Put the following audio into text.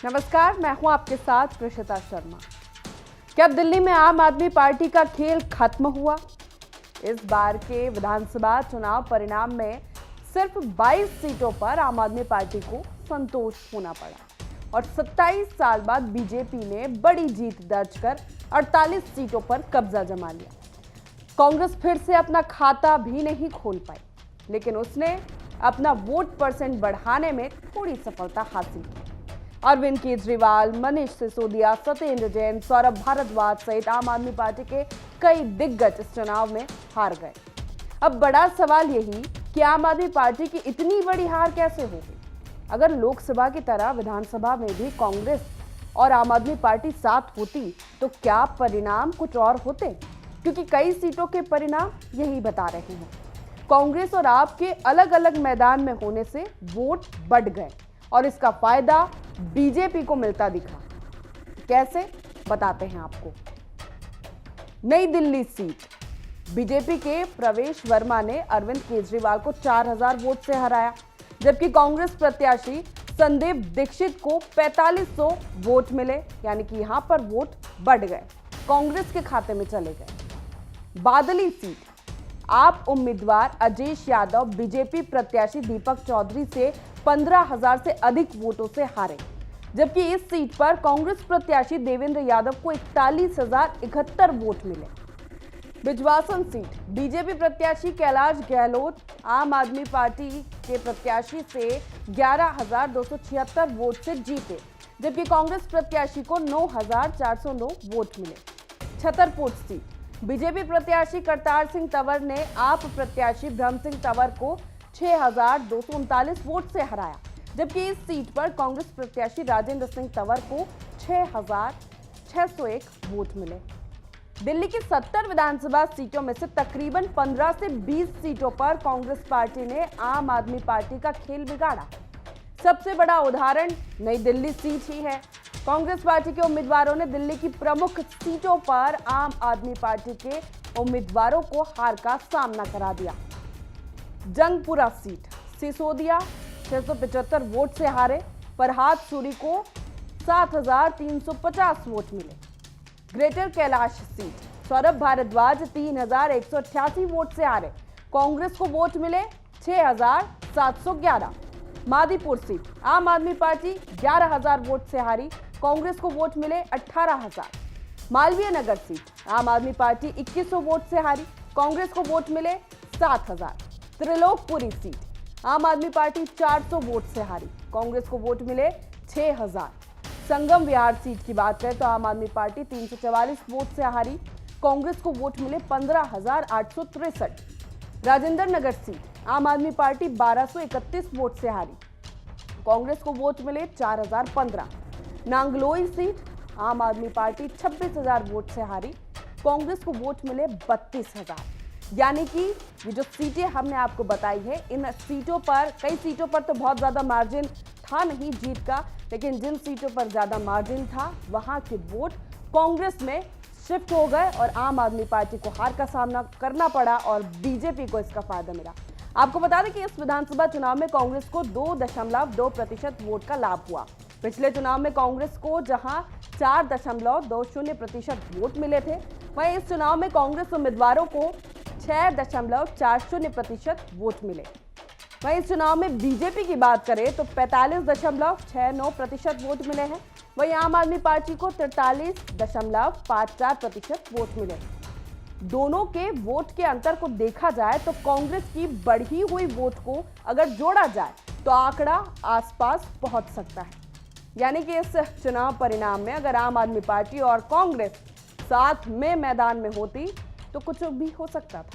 नमस्कार, मैं हूं आपके साथ कृषिता शर्मा। क्या दिल्ली में आम आदमी पार्टी का खेल खत्म हुआ? इस बार के विधानसभा चुनाव परिणाम में सिर्फ 22 सीटों पर आम आदमी पार्टी को संतोष होना पड़ा और 27 साल बाद बीजेपी ने बड़ी जीत दर्ज कर 48 सीटों पर कब्जा जमा लिया। कांग्रेस फिर से अपना खाता भी नहीं खोल पाई, लेकिन उसने अपना वोट परसेंट बढ़ाने में थोड़ी सफलता हासिल की। अरविंद केजरीवाल, मनीष सिसोदिया, सत्येंद्र जैन, सौरभ भारद्वाज सहित आम आदमी पार्टी के कई दिग्गज इस चुनाव में हार गए। अब बड़ा सवाल यही कि आम आदमी पार्टी की इतनी बड़ी हार कैसे हो गई? अगर लोकसभा की तरह विधानसभा में भी कांग्रेस और आम आदमी पार्टी साथ होती तो क्या परिणाम कुछ और होते? क्योंकि कई सीटों के परिणाम यही बता रहे हैं। कांग्रेस और आप के अलग अलग मैदान में होने से वोट बढ़ गए और इसका फायदा बीजेपी को मिलता दिखा। कैसे, बताते हैं आपको। नई दिल्ली सीट, बीजेपी के प्रवेश वर्मा ने अरविंद केजरीवाल को 4000 वोट से हराया, जबकि कांग्रेस प्रत्याशी संदीप दीक्षित को 4500 वोट मिले, यानी कि यहां पर वोट बढ़ गए, कांग्रेस के खाते में चले गए। बादली सीट, आप उम्मीदवार अजेश यादव बीजेपी प्रत्याशी दीपक चौधरी से 15,000 से अधिक वोटों से हारे, जबकि इस सीट पर कांग्रेस प्रत्याशी देवेंद्र यादव को 41,071 वोट मिले। बिजवासन सीट, बीजेपी प्रत्याशी कैलाश गहलोत आम आदमी पार्टी के प्रत्याशी से 11,276 वोट से जीते, जबकि कांग्रेस प्रत्याशी को 9,409 वोट मिले। छतरपुर सीट, बीजेपी प्रत्याशी करतार सिंह तंवर ने आप प्रत्याशी ब्रह्म सिंह तंवर को 6,239 वोट से हराया, जबकि इस सीट पर कांग्रेस प्रत्याशी राजेंद्र सिंह तंवर को 6,601 वोट मिले। दिल्ली की 70 विधानसभा सीटों में से तकरीबन 15 से 20 सीटों पर कांग्रेस पार्टी ने आम आदमी पार्टी का खेल बिगाड़ा। सबसे बड़ा उदाहरण नई दिल्ली सीट ही है। कांग्रेस पार्टी के उम्मीदवारों ने दिल्ली की प्रमुख सीटों पर आम आदमी पार्टी के उम्मीदवारों को हार का सामना करा दिया। जंगपुरा सीट, सिसोदिया 675 वोट से हारे, फरहाद सूरी को 7,350 वोट मिले। Greater Kailash seat, Saurabh Bharadwaj 3,188 vote से हारे, कांग्रेस को वोट मिले 6,711। मादीपुर सीट, आम आदमी पार्टी 11,000 वोट से हारी, कांग्रेस को वोट मिले 18,000। मालवीय नगर सीट, आम आदमी पार्टी 2100 वोट से हारी, कांग्रेस को वोट मिले 7,000। त्रिलोकपुरी सीट, आम आदमी पार्टी 400 वोट से हारी, कांग्रेस को वोट मिले 6,000। संगम विहार सीट की बात करें तो आम आदमी पार्टी 344 वोट से हारी, कांग्रेस को वोट मिले 15,863। राजेंद्र नगर सीट, आम आदमी पार्टी 1231 वोट से हारी, कांग्रेस को वोट मिले 4,015। नांगलोई सीट, आम आदमी पार्टी 26,000 वोट से हारी, कांग्रेस को वोट मिले 32,000। यानी कि ये जो सीटें हमने आपको बताई है, इन सीटों पर, कई सीटों पर तो बहुत ज्यादा मार्जिन था नहीं जीत का, लेकिन जिन सीटों पर ज्यादा मार्जिन था वहां के वोट कांग्रेस में शिफ्ट हो गए और आम आदमी पार्टी को हार का सामना करना पड़ा और बीजेपी को इसका फायदा मिला। आपको बता दें कि इस विधानसभा चुनाव में कांग्रेस को 2.2% वोट का लाभ हुआ। पिछले चुनाव में कांग्रेस को जहां 4.20% वोट मिले थे, वहीं इस चुनाव में कांग्रेस उम्मीदवारों को 6.40% वोट मिले। वहीं इस चुनाव में बीजेपी की बात करें तो 45.69% वोट मिले हैं। वहीं आम आदमी पार्टी को 43.54% वोट मिले। दोनों के वोट के अंतर को देखा जाए तो कांग्रेस की बढ़ी हुई वोट को अगर जोड़ा जाए तो आंकड़ा आसपास पहुंच सकता है। यानी कि इस चुनाव परिणाम में अगर आम आदमी पार्टी और कांग्रेस साथ में मैदान में होती तो कुछ भी हो सकता था।